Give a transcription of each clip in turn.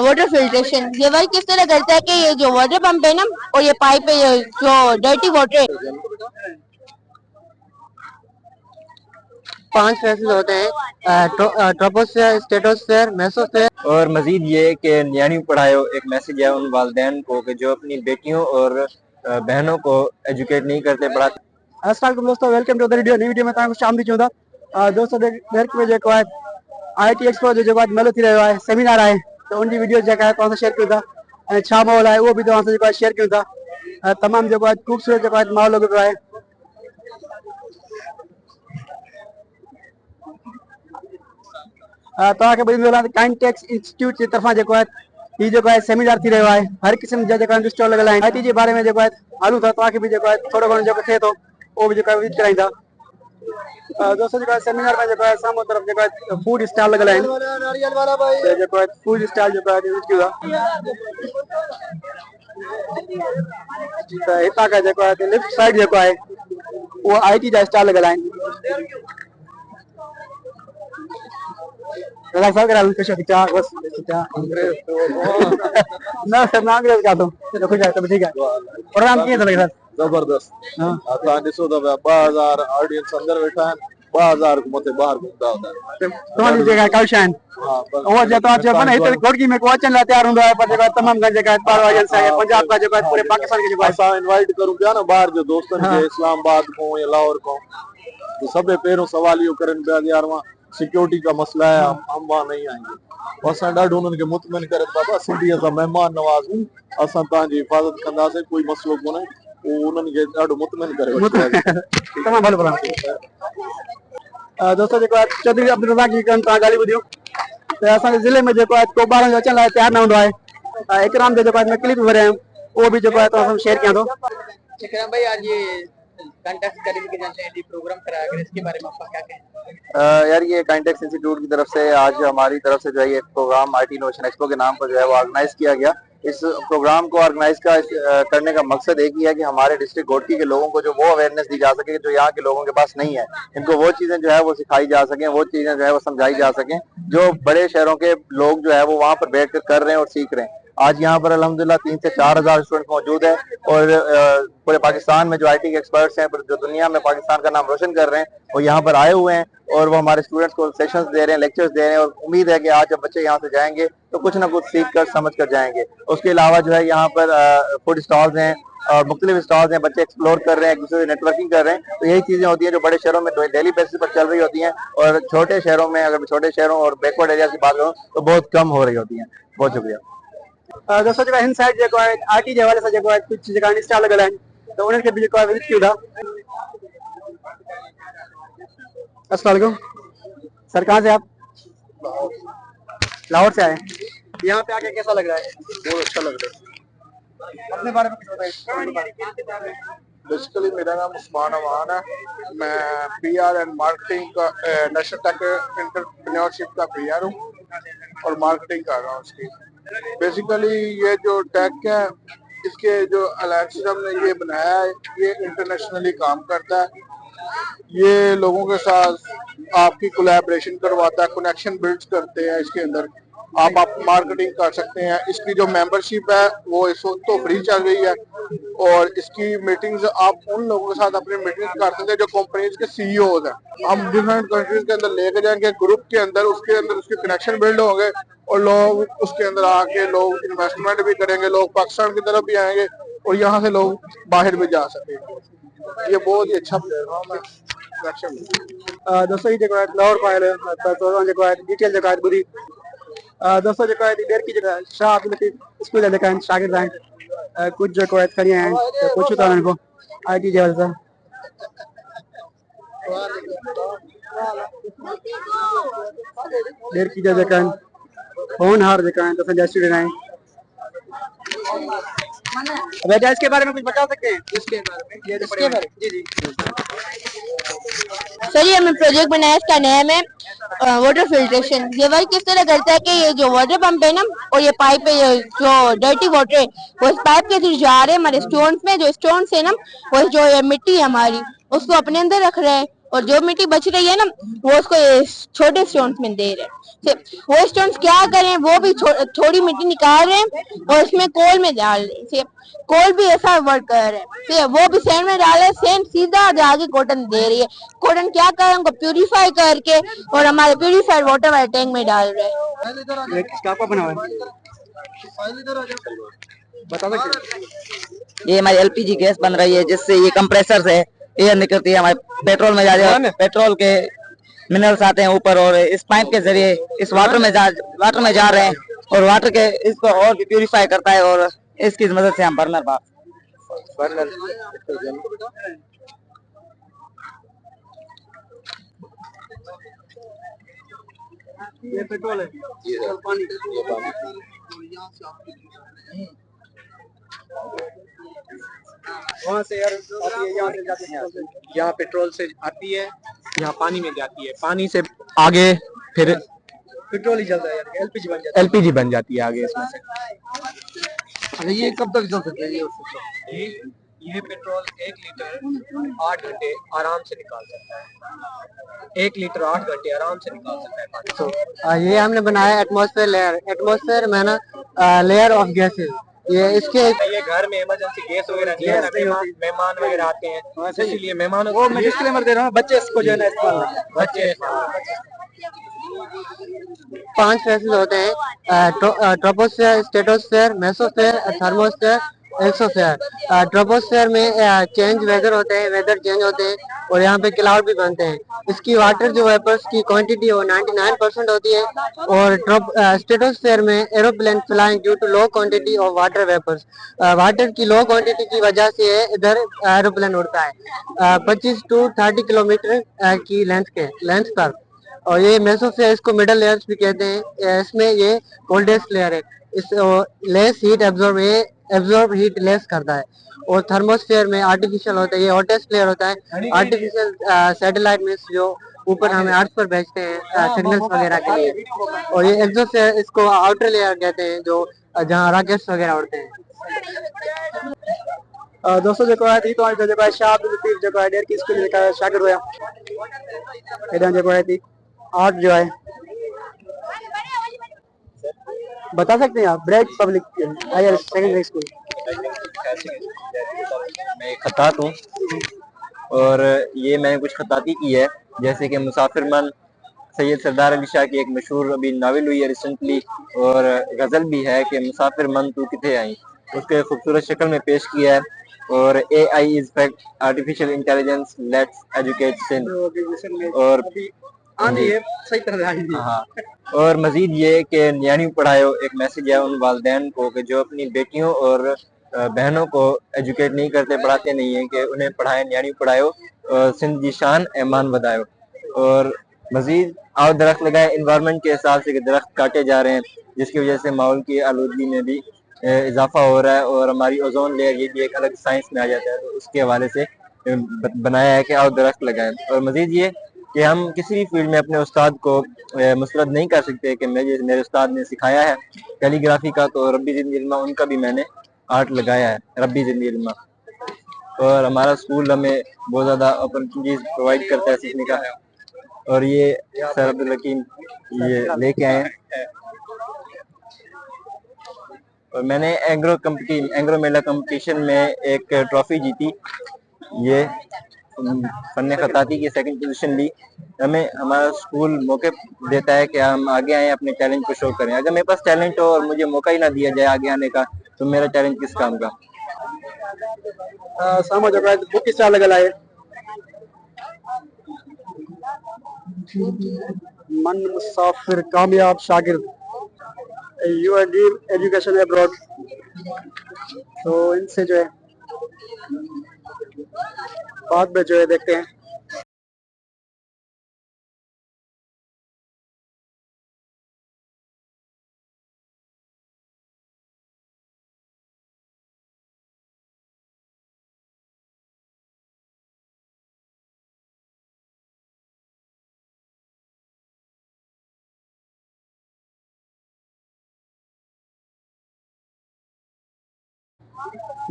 Water filtration. ये work किस तरह करता है कि ये जो वाटर पंप है ना और ये पाइप है, ये जो डर्टी वाटर है, 5 फेसेस होते हैं, ट्रोपोस्फेयर, स्ट्रेटोस्फेयर, मेसोस्फेयर और मजीद ये कि यानी पढ़ाओ एक मैसेज है उन वालिदैन को कि जो अपनी बेटियों और बहनों को एजुकेट नहीं करते पढ़ाते। अस्सलाम वालेकुम दोस्तों, वेलकम टू द वीडियो। नई वीडियो में तव्हां खुश आमदीद चवंदा दोस्तों। देर में जेको है IIT एक्सपो जो जेको मेलो थी रहियो आहे, सेमिनार आहे, तो उनकी वीडियो जेका है तव्हां सां शेयर कयूं था ऐं छा माहौल आहे उहो बि तव्हां सां जेको आहे शेयर कयूं था। तमामु जेको आहे ख़ूबसूरत जेको आहे माहौल लॻो पियो आहे। तव्हांखे ॿुधाईंदो वञा त काइनटेक्स इंस्टीट्यूट जी तरफ़ां जेको आहे हीउ जेको आहे सेमिनार थी रहियो आहे। हर क़िस्म जा जेका स्टॉल लॻल आहिनि। IIT जे बारे में जेको आहे हलूं था, तव्हांखे बि जेको आहे थोरो घणो जेको थिए थो उहो बि जेको आहे विज़िट कराईंदा। दोस्तों जेको आहे सेमिनार में जेको आहे साम्हूं तरफ़ जेको आहे फूड स्टॉल लॻल आहिनि। जेको आहे फूड स्टॉल जेको आहे विज़िट कयूं था त हितां खां जेको आहे लेफ्ट साइड जेको आहे उहो IIT जा स्टॉल लॻल आहिनि। प्रोग्राम कीअं थो लॻे सर? जबरदस्त। तव्हां ॾिसो त 2000 ऑडियंस अंदर वेठा आहिनि, 2000 खां मथे ॿाहिरि घुमंदा हूंदा आहिनि। तव्हांजी जेका कविशा आहिनि उहो जे तव्हां चयो न हिते घोड़गी में को अचण लाइ तयारु हूंदो आहे, पर जेको आहे तमामु घणी जेका ॿार ऑडियंस आहे पंजाब खां जेको आहे पूरे पाकिस्तान खे जेको आहे असां इनवाइट करूं पिया न ॿाहिरि जो दोस्तनि खे, इस्लामाबाद खां या लाहौर खां, तो सभु पहिरियों सवाल इहो करनि पिया कि यार वहाँ सिक्योरिटी का मसला है, हम वहाँ नहीं आएंगे। असां ॾाढो उन्हनि खे मुतमिन करे बाबा सिंधी असां महिमान नवाज़ हूं, असां तव्हांजी हिफ़ाज़त कंदासीं, कोई मसलो कोन्हे। उहो उन्हनि खे ॾाढो मुतमिन करे तमामु भलो भलो। दोस्तों जेको आहे चौधरी अब्दुल रज़ाक जी तव्हां ॻाल्हियूं ॿुधियूं त असांजे ज़िले में जेको आहे को ॿारनि जो अचण लाइ तयारु न हूंदो आहे। इकराम जो जेको आहे मैं क्लिप भरिया आहियूं उहो बि जेको आहे तव्हां सां शेयर कयां थो। इकराम भाई, आज ये काइनटेक्स के प्रोग्राम कराया गया, इसके बारे में आपका क्या कहना है? यार ये काइनटेक्स इंस्टीट्यूट की तरफ से आज हमारी तरफ से जो है ये प्रोग्राम IIT इनोवेशन एक्सपो के नाम पर जो है वो ऑर्गेनाइज किया गया। इस प्रोग्राम को ऑर्गेनाइज करने का मकसद एक ही है कि हमारे डिस्ट्रिक्ट घोटकी के लोगों को जो वो अवेयरनेस दी जा सके जो यहाँ के लोगों के पास नहीं है। इनको वो चीजें जो है वो सिखाई जा सके, वो चीजें जो है वो समझाई जा सके जो बड़े शहरों के लोग जो है वो वहाँ पर बैठ कर रहे हैं और सीख रहे हैं। आज यहाँ पर अल्हम्दुलिल्लाह 3 से 4 हजार स्टूडेंट मौजूद है और पूरे पाकिस्तान में जो IIT के एक्सपर्ट्स हैं, जो दुनिया में पाकिस्तान का नाम रोशन कर रहे हैं, वो यहाँ पर आए हुए हैं और वो हमारे स्टूडेंट्स को सेशंस दे रहे हैं, लेक्चर्स दे रहे हैं और उम्मीद है कि आज जब बच्चे यहाँ से जाएंगे तो कुछ ना कुछ सीख कर समझ कर जाएंगे। उसके अलावा जो है यहाँ पर फूड स्टॉल्स हैं और मुख्तलिफ स्टॉल्स हैं, बच्चे एक्सप्लोर कर रहे हैं, एक दूसरे से नेटवर्किंग कर रहे हैं। तो यही चीजें होती हैं जो बड़े शहरों में डेली बेसिस पर चल रही होती हैं और छोटे शहरों में, अगर छोटे शहरों और बैकवर्ड एरिया की बात करूँ तो बहुत कम हो रही होती हैं। बहुत शुक्रिया। दोस्तों जेको हिन साइड जेको आहे IIT जे हवाले सां जेको आहे कुझु जेका स्टॉल लॻल आहिनि त उन्हनि खे बि जेको आहे विज़िट कयूं था। अस्सलाम वालेकुम सर, कहाँ से आप? लाहौर से आए। यहाँ पे आके कैसा लग रहा है? बहुत अच्छा लग रहा है। अपने बारे में कुछ बताइए। बेसिकली मेरा नाम उस्मान अमान है, मैं PR एंड मार्केटिंग का नेशनल टेक एंटरप्रेन्योरशिप का PR हूँ और मार्केटिंग कर रहा हूँ उसकी। बेसिकली ये जो टेक है, इसके जो अलायंस हमने ये बनाया है, ये इंटरनेशनली काम करता है। ये लोगों के साथ आपकी कोलैबोरेशन करवाता है, कनेक्शन बिल्ड करते हैं। इसके अंदर आप मार्केटिंग कर सकते हैं। इसकी जो मेंबरशिप है वो इस वक्त तो फ्री चल रही है और इसकी मीटिंग्स आप उन लोगों के साथ अपनी मीटिंग्स कर सकते हैं जो कंपनीज के CEOs हैं। हम डिफरेंट कंट्रीज के अंदर लेके जाएंगे ग्रुप के अंदर, उसके अंदर उसके कनेक्शन बिल्ड होंगे और लोग उसके अंदर आके लोग इन्वेस्टमेंट भी करेंगे, लोग पाकिस्तान की तरफ भी आएंगे और यहाँ से लोग बाहर भी जा सकेंगे। ये बहुत ही अच्छा प्लेटफॉर्म है। दोस्तों ये जेको आहे लाहौर खां आयल त जेको आहे डिटेल जेको आहे ॿुधी। दोस्तों जेको आहे देर की जेका शाह अब्दुल लतीफ़ स्कूल जा जेका आहिनि शागिर्द आहिनि, कुझु जेको आहे खणी आया आहिनि त पुछूं था उन्हनि खां IIT जे हवाले सां। देर की जा जेका आहिनि होनहार जेका आहिनि असांजा स्टूडेंट आहिनि। बेटा इसके बारे में कुछ बता सकते हैं? इसके बारे में जी जी सर, ये हमने प्रोजेक्ट बनाया, इसका नाम है वाटर फिल्ट्रेशन। ये वर्क किस तरह करता है कि ये जो वाटर पंप है ना और ये पाइप है, ये जो डर्टी वाटर है वो इस पाइप के थ्रू जा रहे हैं हमारे स्टोन्स में। जो स्टोन्स है ना वो जो ये मिट्टी है हमारी उसको अपने अंदर रख रहे हैं और जो मिट्टी बच रही है ना वो उसको छोटे स्टोन्स में दे रहे हैं। वो स्टूडेंट्स क्या करें, वो भी थोड़ी मिट्टी निकाल रहे हैं और उसमें कोल में डाल रहे हैं। कोल भी ऐसा वर्क कर रहे हैं। ठीक है, वो भी सैंड में डाल रहे हैं, सैंड सीधा जाके कॉटन दे रही है। कॉटन क्या कर रहे हैं, उनको प्यूरिफाई करके और हमारे प्यूरिफाइड वाटर वाले टैंक में डाल रहे हैं। ये किसका आपका बना हुआ है? बता सकते हैं? ये हमारी एलपीजी गैस बन रही है, जिससे ये कंप्रेसर से एयर निकलती है, हमारे पेट्रोल में जा रही है, पेट्रोल के मिनरल्स आते हैं ऊपर और इस पाइप के जरिए इस वाटर में जा रहे हैं और वाटर के इसको और भी प्यूरिफाई करता है और इसकी मदद से हम बर्नर ये पेट्रोल है, ये पानी, ये पानी। वहाँ से यार आती है, यहाँ से जाती है, यहाँ पेट्रोल से आती है, यहाँ पानी में जाती है, पानी से आगे फिर पेट्रोल ही चलता है यार, एलपीजी बन जाती है। एलपीजी बन जाती है आगे इसमें से। अच्छा, ये कब तक चल सकता है ये पेट्रोल 1 लीटर 8 घंटे आराम से निकाल सकता है। 1 लीटर 8 घंटे आराम से निकाल सकता है पानी। ये हमने बनाया एटमॉस्फेयर लेयर। एटमॉस्फेयर में ना लेयर ऑफ गैसेस, ये इसके ये घर में इमरजेंसी गैस वगैरह नहीं है, मेहमान वगैरह आते हैं, इसीलिए मेहमानों वो मैं डिस्क्लेमर दे रहा हूँ, बच्चे इसको जो है ना इस्तेमाल बच्चे 5 फेसेस होते हैं, troposphere, stratosphere, mesosphere, thermosphere, exosphere. Troposphere में चेंज वेदर होते हैं, वेदर चेंज होते हैं और यहाँ पे क्लाउड भी बनते हैं। इसकी वाटर जो वेपर्स की क्वांटिटी वो 99% होती है और स्ट्रेटोस्फेयर में aeroplane flying due to low quantity of water vapours. Water की लो क्वांटिटी की वजह से इधर एरोप्लेन उड़ता है 25 to 30 किलोमीटर की लेंथ पर। और ये मेसोस्फेयर, इसको मिडल लेयर्स भी कहते हैं। इसमें ये कोल्डेस्ट लेयर है, इस less heat absorb heat less करता है। और थर्मोस्फेयर में आर्टिफिशियल होता है, ये हॉटेस्ट लेयर होता है। आर्टिफिशियल सैटेलाइट में जो ऊपर हमें अर्थ पर भेजते हैं सिग्नल्स वगैरह के लिए। और ये एक्सोस्फेयर, इसको आउटर लेयर कहते हैं, जो जहाँ रॉकेट्स वगैरह उड़ते हैं। दोस्तों जो है थी तो जो है शाह अब्दुल लतीफ जो है डेर की स्कूल का शागिर्द हुआ एडा जो है थी आर्ट जो है बता सकते हैं आप Bread Public Higher Secondary School. मैं एक खतात हूँ और ये मैंने कुछ खताती की है, जैसे कि मुसाफिर मन सैयद सरदार अली शाह की एक मशहूर अभी नावल हुई है रिसेंटली, और गज़ल भी है कि मुसाफिर मन तू किथे आई, उसके खूबसूरत शक्ल में पेश किया है। और AI is fact artificial intelligence let's educate Sindh. और सही तरह हाँ, और मजीद ये कि न्यानी पढ़ाओ एक मैसेज है उन वालदैन को कि जो अपनी बेटियों और बहनों को एजुकेट नहीं करते, पढ़ाते नहीं है, कि उन्हें पढ़ाएं, न्यानी पढ़ाओ, सिंध की शान ऐमान बधाओ। और मजीद आओ दरख्त लगाए इन्वायरमेंट के हिसाब से कि दरख्त काटे जा रहे हैं, जिसकी वजह से माहौल की आलूदगी में भी इजाफा हो रहा है और हमारी ओजोन लेयर ये भी एक अलग साइंस में आ जाता है। तो उसके हवाले से बनाया है कि आओ दरख्त लगाएं। और मजीद ये कि हम किसी भी फील्ड में अपने उस्ताद को मुस्तरद नहीं कर सकते कि मेरे उस्ताद ने सिखाया है कैलीग्राफी का, तो रब्बी ज़िंदगी इल्मा उनका भी मैंने आर्ट लगाया है, रब्बी ज़िंदगी इल्मा। और हमारा स्कूल हमें बहुत ज़्यादा अपॉर्चुनिटीज प्रोवाइड करता है सीखने का। और ये सर अब्दुल हकीम ये लेके आए हैं। और मैंने एंग्रो मेला कंपटीशन में एक ट्रॉफी जीती, ये फन्ने खताती की 2nd पोजीशन ली। हमें हमारा स्कूल मौके देता है कि हम आगे आए, अपने टैलेंट को शो करें। अगर मेरे पास टैलेंट हो और मुझे मौका ही ना दिया जाए आगे आने का, तो मेरा टैलेंट किस काम का। समझ बुक किस तरह लगा है मन मुसाफिर कामयाब शागिर्द यू ड्रीम एजुकेशन अब्रॉड। तो इनसे जो है बाद में जो है देखते हैं।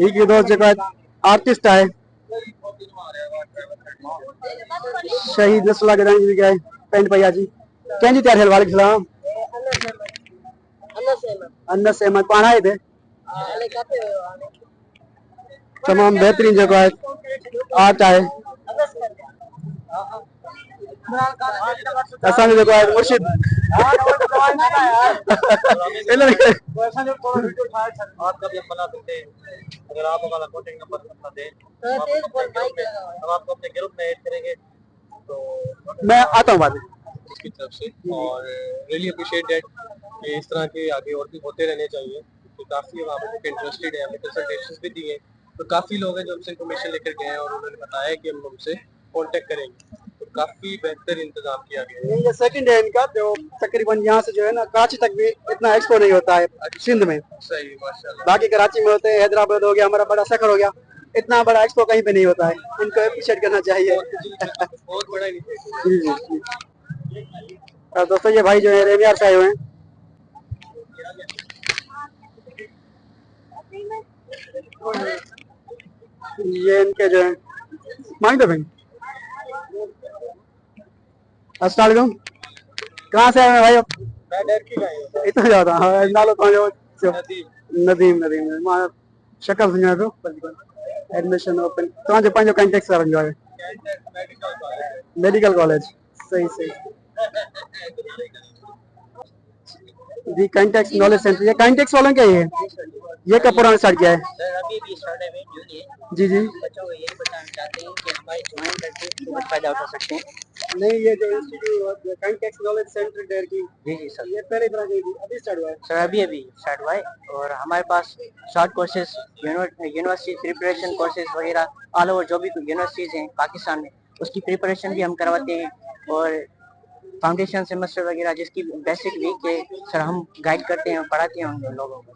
ये दोस्त जो आर्टिस्ट है शहीद नस्ला के पेंट भैया जी कैंजी तैयार है। वालेकुम सलाम। अनस अहमद पाण आए थे तमाम बेहतरीन जगह है आर्ट है असांजो जेको आहे मुर्शिद आपका भी हम बना सकते हैं अगर आप हमारा कॉन्टेक्ट नंबर अपना दें हम आपको अपने ग्रुप में ऐड करेंगे तो मैं आता हूँ बाद में उसकी तरफ से और रियली अप्रिशिएट दैट कि इस तरह के आगे और भी होते रहने चाहिए तो काफ़ी हम लोग इंटरेस्टेड है हमने कंसल्टेशंस भी दिए तो काफ़ी लोग हैं जो हमसे इन्फॉर्मेशन लेकर गए हैं और उन्होंने बताया कि हम हमसे कॉन्टेक्ट करेंगे तो काफ़ी बेहतर इंतजाम किया गया है ये सेकंड है इनका जो तकरीबन यहाँ से जो है ना कराची तक भी इतना एक्सपो नहीं होता है सिंध में सही माशाल्लाह बाकी कराची में होते हैं हैदराबाद हो गया हमारा बड़ा शहर हो गया इतना बड़ा एक्सपो कहीं पे नहीं होता है इनको अप्रिशिएट करना चाहिए बहुत बड़ा इनिशिएटिव जी जी जी और दोस्तों ये भाई जो है रेमियार से आए हुए हैं ये इनके जो है मांग दो भाई अस्सलाम वालेकुम कहाँ से आए हैं भाई मैं डर की गई हूं इतना ज्यादा हाँ नालो तो जो नदीम नदीम मां शक्ल सुञा पियो एडमिशन ओपन तव्हांजो पंहिंजो कॉन्टेक्ट सां वञो आहे मेडिकल कॉलेज सही सही दी कॉन्टेक्ट नॉलेज सेंटर ये कॉन्टेक्ट वालों क्या ये कब पुराना स्टार्ट किया है सर अभी भी स्टार्ट है जूनियर जी जी बच्चों को यही बताना चाहते हैं कि हमारे ज्वाइन करके बहुत फायदा उठा सकते हैं नहीं ये जो इंस्टीट्यूट कॉन्टेक्ट नॉलेज सेंटर डेयर की जी जी सर ये पहले तरह की अभी स्टार्ट हुआ है सर अभी स्टार्ट हुआ है और हमारे पास short courses university preparation courses वगैरह ऑल ओवर जो भी यूनिवर्सिटीज़ हैं पाकिस्तान में उसकी प्रिपरेशन भी हम करवाते हैं और फाउंडेशन सेमेस्टर वगैरह जिसकी बेसिक वीक है सर हम गाइड करते हैं पढ़ाते हैं उन लोगों को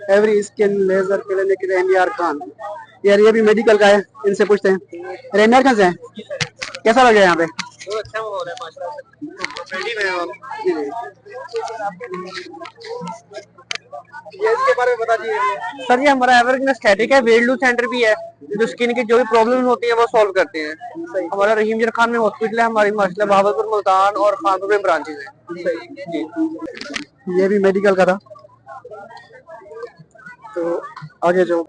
एवरी स्किन लेजर क्लिनिक रेमियार खान यार ये भी मेडिकल का है इनसे पूछते हैं रेमियार खान से हैं कैसा लग रहा है यहाँ पे बहुत अच्छा हो रहा है माशाल्लाह रेडी में हम ये इसके बारे में बता दीजिए सर ये हमारा एवरग्रीन एस्थेटिक है वेल्डू सेंटर भी है जो स्किन की जो भी प्रॉब्लम होती है वो सॉल्व करते हैं हमारा रहीम जन खान में हॉस्पिटल है हमारी माशाल्लाह बहावलपुर मुल्तान और खानपुर में ब्रांचेस हैं जी ये भी मेडिकल का था तो आगे जो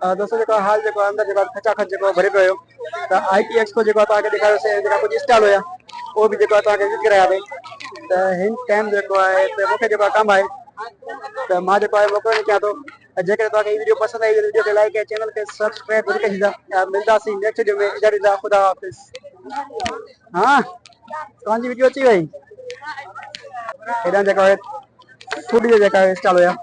दोस्तों जो हाल जो अंदर जो खचाखच जो भरे पियो तो IT एक्सपो जो दिखायो से कुछ स्टॉल हुआ वो भी जो विजिट कराया अथई तो हिन टाइम जो है तो मूंखे जो कम है तो मां जो है मोकिलणु चाहियां थो जेकर तव्हांखे वीडियो पसंद आई वीडियो के लाइक ऐं चैनल के सब्सक्राइब जरूर कजो मिलंदासीं नेक्स्ट वीडियो में इजाज़त ॾींदा खुदा हाफ़िज़ हाँ तव्हांजी वीडियो अची वई हेॾां जेका फूड जो जेका स्टॉल हुया